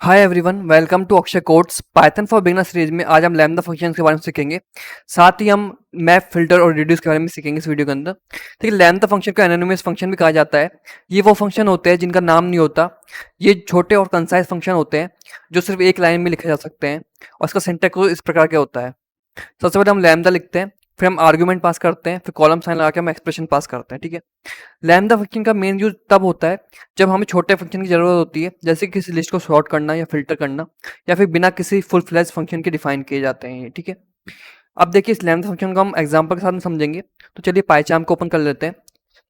Hi everyone, welcome to Akshay codes Python for beginner series में। आज हम लैम्डा फंक्शंस के बारे में सीखेंगे, साथ ही हम मैप फिल्टर और रिड्यूस के बारे में सीखेंगे इस वीडियो के अंदर। ठीक है, लैम्डा फंक्शन को एनोनिमस फंक्शन भी कहा जाता है। ये वो फंक्शन होते हैं जिनका नाम नहीं होता। ये छोटे और कंसाइज फंक्शन होते हैं जो सिर्फ एक लाइन में लिखे जा सकते हैं, और इसका सिंटैक्स इस प्रकार का होता है। सबसे पहले हम लैम्डा लिखते हैं, फिर हम आर्गुमेंट पास करते हैं, फिर कॉलम साइन लगा के हम एक्सप्रेशन पास करते हैं। ठीक है, लैम्डा फंक्शन का मेन यूज तब होता है जब हमें छोटे फंक्शन की जरूरत होती है, जैसे किसी लिस्ट को सॉर्ट करना या फिल्टर करना, या फिर बिना किसी फुल फ्लैश फंक्शन के डिफाइन किए जाते हैं ये। ठीक है, अब देखिए इस लैम्डा फंक्शन को हम एग्जांपल के साथ में समझेंगे। तो चलिए पाइचार्म को ओपन कर लेते हैं।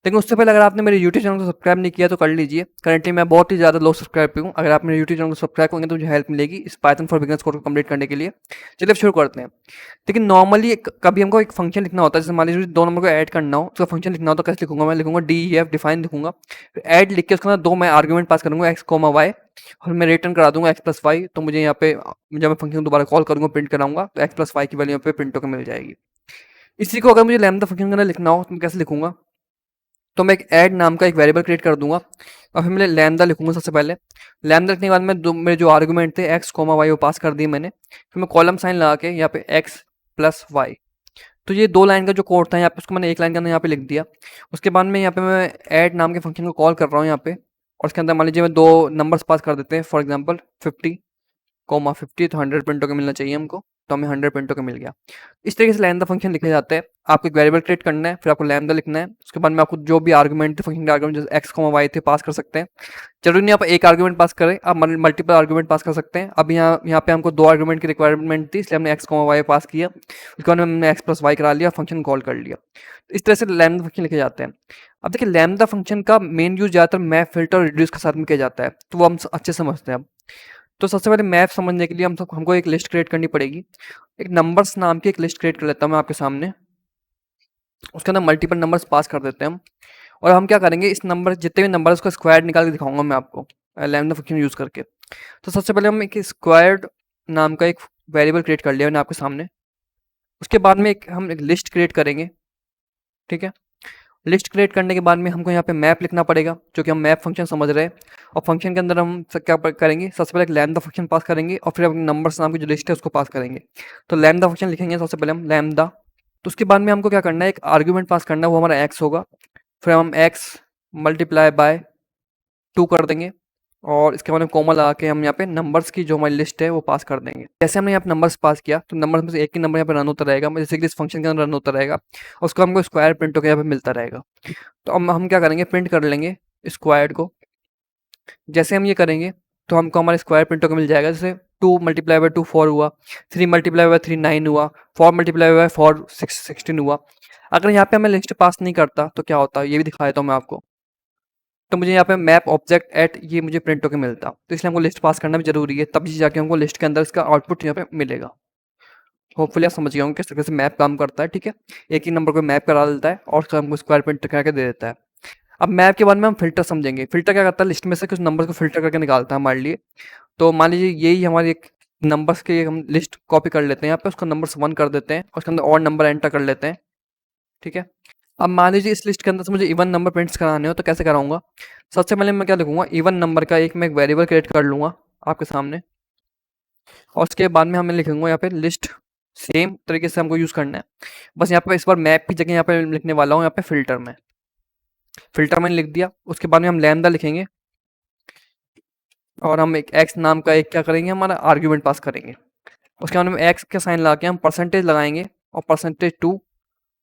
लेकिन उससे पहले अगर आपने मेरे यूट्यूब चैनल को सब्सक्राइब नहीं किया तो कर लीजिए। करंटली मैं बहुत ही ज़्यादा लो सब्सक्राइब पे हूँ। अगर आप मेरे यूट्यूब चैनल को सब्सक्राइब करेंगे तो मुझे हेल्प मिलेगी इस पाइथन फॉर बिगिनर्स कोर्स को कंप्लीट करने के लिए। चलिए अब शुरू करते हैं। लेकिन नॉर्मली कभी हमको एक फंक्शन लिखना होता है, जैसे मान लीजिए 2 नंबर को ऐड करना हो, उसका फंक्शन लिखना हो तो कैसे लिखूंगा? मैं लिखूंगा DEF डिफाइन लिखूंगा, ऐड लिख के उसके अंदर 2 मैं आर्ग्यूमेंट पास करूंगा x, y, और मैं रिटर्न करा दूंगा x प्लस वाई। तो मुझे यहाँ पे जब मैं फंक्शन दोबारा कॉल करूंगा, प्रिंट कराऊंगा, तो x प्लस वाई की वैल्यू यहाँ पे प्रिंट होकर मिल जाएगी। इसी को अगर मुझे लैम्डा फंक्शन के अंदर लिखना हो तो मैं कैसे लिखूंगा? तो मैं एक ऐड नाम का एक वेरिएबल क्रिएट कर दूंगा, और फिर मैं लैम्डा लिखूंगा सबसे पहले। लैम्डा लिखने के बाद में मेरे जो आर्गुमेंट थे x, y वो पास कर दिए मैंने। फिर मैं कॉलम साइन लगा के यहाँ पे x प्लस वाई, तो ये 2 लाइन का जो कोड था यहाँ पे उसको मैंने 1 लाइन के अंदर यहाँ पे लिख दिया। उसके बाद में यहाँ पे मैं ऐड नाम के फंक्शन को कॉल कर रहा हूँ यहाँ पे, और उसके अंदर मान लीजिए मैं 2 नंबर्स पास कर देते हैं, फॉर एग्जाम्पल 50, तो 100 प्रिंट होकर मिलना चाहिए हमको, तो हमें 100 प्रिंट होकर मिल गया। इस तरीके से लैम्डा फंक्शन लिखे जाते हैं। आपको एक वेरिएबल क्रिएट करना है, फिर आपको लैम्डा लिखना है, उसके बाद में आपको जो भी आर्गुमेंट थे फंक्शन के आर्गुमेंट जैसे x, y थे पास कर सकते हैं। जरूरी नहीं आप एक आर्गुमेंट पास करें, आप मल्टीपल आर्गुमेंट पास कर सकते हैं। अब यहाँ पे हमको 2 आर्गुमेंट की रिक्वायरमेंट थी, इसलिए हमने x, y पास किया। उसके बाद में हमने x प्लस वाई करा लिया, फंक्शन कॉल कर लिया। इस तरह से लैम्डा फंक्शन लिखे जाते हैं। अब देखिए लैम्डा फंक्शन का मेन यूज ज़्यादातर मैप, फिल्टर और रिड्यूस के साथ में किया जाता है, तो वो हम अच्छे से समझते हैं अब। तो सबसे पहले मैप समझने के लिए हमको एक लिस्ट क्रिएट करनी पड़ेगी। एक नंबर्स नाम की एक लिस्ट क्रिएट कर लेता हूँ मैं आपके सामने। उसके अंदर मल्टीपल नंबर्स पास कर देते हैं हम, और हम क्या करेंगे, इस नंबर जितने भी नंबर उसका स्क्वायर निकाल के दिखाऊंगा मैं आपको लैम्डा फंक्शन यूज़ करके। तो सबसे पहले हम एक स्क्वायर्ड नाम का एक वेरिएबल क्रिएट कर लिया मैंने आपके सामने। उसके बाद में हम एक लिस्ट क्रिएट करेंगे। ठीक है, लिस्ट क्रिएट करने के बाद में हमको यहाँ पे मैप लिखना पड़ेगा, जो कि हम मैप फंक्शन समझ रहे हैं। और फंक्शन के अंदर हम क्या करेंगे, सबसे पहले एक लैम्डा फंक्शन पास करेंगे, और फिर अपने नंबर्स नाम की जो लिस्ट है उसको पास करेंगे। तो लैम्डा फंक्शन लिखेंगे सबसे पहले हम लैम्डा। तो उसके बाद में हमको क्या करना है, एक आर्ग्यूमेंट पास करना है, वो हमारा x होगा। फिर हम x मल्टीप्लाई बाय 2 कर देंगे, और इसके बाद में कोमा लगा के हम यहाँ पे नंबर्स की जो हमारी लिस्ट है वो पास कर देंगे। जैसे हमने यहाँ पे नंबर्स पास किया, तो नंबर्स में से एक ही नंबर यहाँ पे रन होता रहेगा, जैसे कि इस फंक्शन के अंदर रन होता रहेगा, और उसको हमको स्क्वायर प्रिंट होकर यहाँ पे मिलता रहेगा। तो अब हम क्या करेंगे, प्रिंट कर लेंगे स्क्वायर्ड को। जैसे हम ये करेंगे तो हमको हमारा स्क्वायर प्रिंट होकर मिल जाएगा। जैसे 2 मल्टीप्लाई बाय 2 4 हुआ, 3 मल्टीप्लाई बाय 3 9 हुआ, 4 मल्टीप्लाई बाय 4 16 हुआ। अगर यहाँ पे हमें लिस्ट पास नहीं करता तो क्या होता है, ये भी दिखा देता हूँ मैं आपको। तो मुझे यहाँ पे मैप ऑब्जेक्ट एट ये मुझे प्रिंट होकर मिलता, तो इसलिए हमको लिस्ट पास करना भी जरूरी है, तब जाके हमको लिस्ट के अंदर इसका आउटपुट यहाँ पे मिलेगा। होपफुली आप समझ गए होंगे किस तरह से मैप काम करता है। ठीक है, एक ही नंबर को मैप करा देता है और उसका हमको स्क्वायर प्रिंट करके दे देता है। अब मैप के बाद में हम फिल्टर समझेंगे। फिल्टर क्या करता है, लिस्ट में से कुछ नंबर को फिल्टर करके निकालता है हमारे लिए। तो मान लीजिए यही हमारी एक नंबर्स की हम लिस्ट कॉपी कर लेते हैं, यहाँ पे उसका नंबर 1 कर देते हैं, और उसके अंदर और नंबर एंटर कर लेते हैं। ठीक है, अब मान लीजिए इस लिस्ट के अंदर से मुझे इवन नंबर प्रिंट्स कराने हो, तो कैसे कराऊंगा? सबसे पहले मैं क्या लिखूंगा, इवन नंबर का मैं एक वेरिएबल क्रिएट कर लूंगा आपके सामने, और उसके बाद में हमें लिखूंगा यहाँ पे लिस्ट। सेम तरीके से हमको यूज़ करना है, बस यहाँ पे इस बार मैप की जगह यहाँ पे लिखने वाला हूँ यहाँ पे फिल्टर में। फिल्टर मैंने लिख दिया। उसके बाद में हम लैम्डा लिखेंगे, और हम एक x नाम का एक क्या करेंगे, हमारा आर्ग्यूमेंट पास करेंगे। उसके बाद में x का साइन लगा के हम परसेंटेज लगाएंगे, और परसेंटेज 2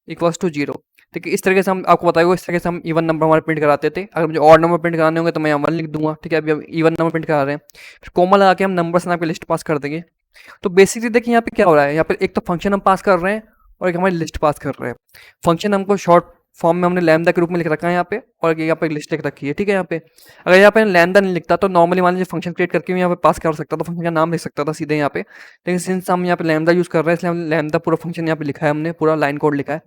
इक्वल्स टू 0। ठीक है, इस तरीके से हम आपको बताएगा, इस तरीके से हम इवन नंबर हमारे प्रिंट कराते थे। अगर मुझे ऑड नंबर प्रिंट कराने होंगे तो मैं यहाँ 1 लिख दूंगा। ठीक है, अभी हम इवन नंबर प्रिंट करा रहे हैं, फिर कोमा लगा के हम नंबर्स नाम की लिस्ट पास कर देंगे। तो बेसिकली देखिए यहाँ पे क्या हो रहा है, यहाँ पे एक तो फंक्शन हम पास कर रहे हैं, और एक हमारी लिस्ट पास कर रहे हैं। फंक्शन हमको शॉर्ट फॉर्म में हमने लैम्डा के रूप में लिख रखा है यहाँ पे, और यहाँ पे एक लिस्ट लिख रखी है। ठीक है, यहाँ पे अगर यहाँ पे लैम्डा नहीं लिखता तो नॉर्मली मान लीजिए फंक्शन क्रिएट करके यहाँ पे पास कर सकता था, फंक्शन का नाम लिख सकता था सीधे यहाँ पे। लेकिन सिंस हम यहाँ पे लैम्डा यूज़ कर रहे हैं, इसलिए हम लैम्डा पूरा फंक्शन यहाँ पे लिखा है, हमने पूरा लाइन कोड लिखा है।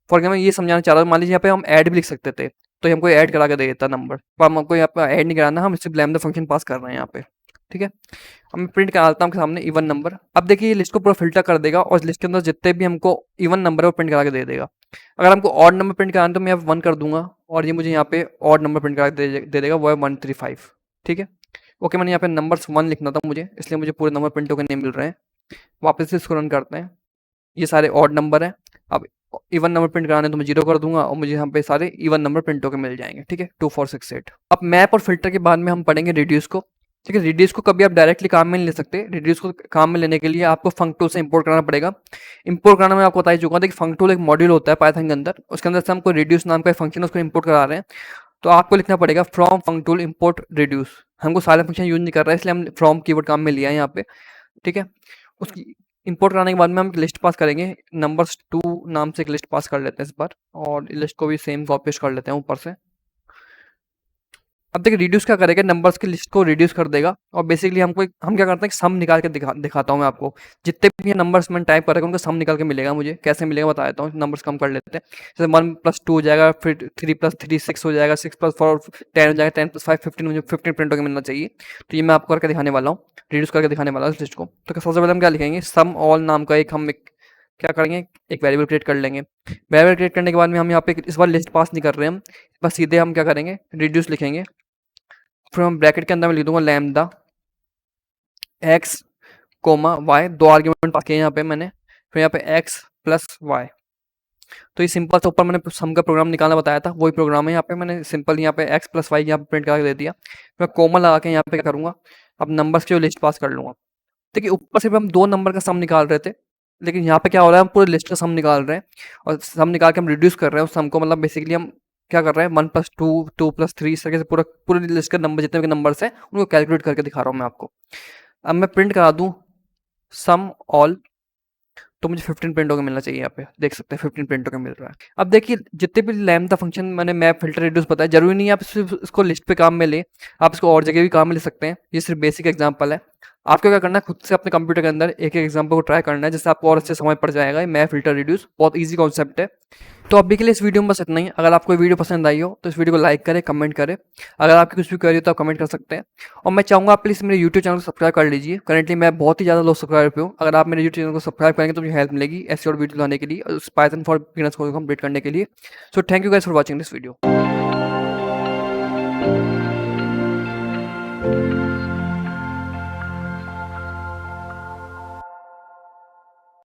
फॉर एग्जाम्पल ये समझाना चाह रहा हूँ, मान लीजिए यहाँ पे हम ऐड भी लिख सकते थे, तो हमको ऐड करा के दे देता नंबर, पर हमको यहाँ पे ऐड नहीं कराना, हम सिर्फ लैम्डा फंक्शन पास कर रहे हैं यहाँ पे। ठीक है। अब मैं प्रिंट कराता हूँ आपके सामने इवन नंबर। अब देखिए ये लिस्ट को पूरा फ़िल्टर कर देगा और इस लिस्ट के अंदर जितने भी हमको इवन नंबर है वो प्रिंट करा के दे देगा। अगर हमको ऑड नंबर प्रिंट कराना है तो मैं यहाँ पे 1 कर दूँगा और ये मुझे यहाँ पे ऑड नंबर प्रिंट करा के दे देगा, वो है 135। ठीक है। ओके, मैंने यहाँ पे नंबर्स 1 लिखना था मुझे, इसलिए मुझे पूरे नंबर प्रिंट होके नहीं मिल रहे हैं। वापस से इसको रन करते हैं। ये सारे ऑड नंबर हैं। अब इवन नंबर प्रिंट कराने तो मैं 0 कर दूंगा और मुझे यहाँ पे सारे इवन नंबर प्रिंट होकर मिल जाएंगे। ठीक है, 2 4 6 8। अब मैप और फिल्टर के बाद में हम पढ़ेंगे रिड्यूस को। ठीक है, रिड्यूस को कभी आप डायरेक्टली काम में नहीं ले सकते। रिड्यूस को काम में लेने के लिए आपको फंक टूल से इंपोर्ट कराना पड़ेगा। इंपोर्ट कराना मैं आपको बता ही चुका हूँ। देखिए फंक टूल एक मॉड्यूल होता है पाइथन के अंदर, उसके अंदर से हमको रिड्यूस नाम का एक फंक्शन उसको इंपोर्ट करा रहे हैं। तो आपको लिखना पड़ेगा from funk tool import reduce. हमको सारे फंक्शन यूज नहीं कर रहा है, इसलिए हम फ्रॉम कीवर्ड काम में लिया है यहाँ पे। ठीक है, उसकी इंपोर्ट कराने के बाद में हम लिस्ट पास करेंगे। नंबर्स 2 नाम से एक लिस्ट पास कर लेते हैं इस बार, और लिस्ट को भी सेम कॉपी पेस्ट कर लेते हैं ऊपर से। अब देखिए रिड्यूस क्या करेगा, नंबर्स की लिस्ट को रिड्यूस कर देगा और बेसिकली हम क्या करते हैं कि सम निकाल के दिखाता हूँ मैं आपको। जितने भी नंबर्स मैंने टाइप करेगा उनका सम निकाल के मिलेगा मुझे। कैसे मिलेगा बता देता हूँ। नंबर्स कम कर लेते हैं। जैसे 1 + 2 हो जाएगा, फिर 3 + 3 6 हो जाएगा, 6 + 4 10 हो जाएगा, 10 + 5 15, मुझे 15 प्रिंट होकर मिलना चाहिए। तो ये मैं आपको करके दिखाने वाला हूँ, रिड्यूस करके दिखाने वाला हूँ इस लिस्ट को। तो सबसे पहले हम क्या लिखेंगे, सम ऑल नाम का एक क्या करेंगे, एक वेरिएबल क्रिएट कर लेंगे। वेरिएबल क्रिएट करने के बाद में हम यहाँ पे इस बार लिस्ट पास नहीं कर रहे हैं हम, बस सीधे हम क्या करेंगे, रिड्यूस लिखेंगे। फिर हम ब्रैकेट के अंदर में लिख दूंगा lambda x comma y, 2 argument pass किए यहाँ पे मैंने। फिर यहाँ पे एक्स प्लस वाई। तो ये सिंपल से ऊपर मैंने सम का प्रोग्राम निकालना बताया था, वही प्रोग्राम है यहाँ पे। मैंने सिंपल यहाँ पे एक्स प्लस वाई यहाँ पे प्रिंट करके दे दिया। मैं कोमा लगा के यहाँ पे क्या करूँगा, अब नंबर्स की लिस्ट पास कर लूँगा। देखिए ऊपर से हम 2 नंबर का सम निकाल रहे थे, लेकिन यहाँ पे क्या हो रहा है, हम पूरे लिस्ट का सम निकाल रहे हैं और सम निकाल के हम रिड्यूस कर रहे हैं उस सम को। मतलब बेसिकली हम क्या कर रहे हैं, 1 + 2 2 + 3 इस तरीके से पूरे लिस्ट के नंबर जितने भी नंबर्स हैं उनको कैलकुलेट करके दिखा रहा हूँ मैं आपको। अब मैं प्रिंट करा दूँ सम ऑल, तो मुझे 15 प्रिंट होकर मिलना चाहिए। यहाँ पे देख सकते हैं 15 प्रिंट होकर मिल रहा है। अब देखिए जितने भी लैम्डा फंक्शन मैंने मैप फिल्टर रिड्यूस बताया, जरूरी नहीं है आप सिर्फ इसको लिस्ट पे काम में ले, आप इसको और जगह भी काम में ले सकते हैं। ये सिर्फ बेसिक एग्जांपल है। आपको क्या करना है, खुद से अपने कंप्यूटर के अंदर एक एक एग्जांपल को ट्राई करना है, जिससे आपको और अच्छे समझ पड़ जाएगा। मैप फिल्टर रिड्यूस बहुत ईजी कॉन्सेप्ट है। तो अभी के लिए इस वीडियो में बस इतना ही। अगर आपको वीडियो पसंद आई हो तो इस वीडियो को लाइक करें, कमेंट करें। अगर आपकी कुछ भी क्वेरी हो तो आप कमेंट कर सकते हैं। और मैं चाहूँगा आप प्लीज़ मेरे यूट्यूब चैनल को सब्सक्राइब कर लीजिए। करंटली मैं बहुत ही ज़्यादा लो सब्सक्राइबर पे हूँ। अगर आप मेरे यूट्यूब चैनल को सब्सक्राइब करेंगे तो मुझे हेल्प मिलेगी ऐसी और वीडियो लाने के लिए, उस पाइथन फॉर बिगिनर्स को कंप्लीट करने के लिए। So thank you guys for watching this video.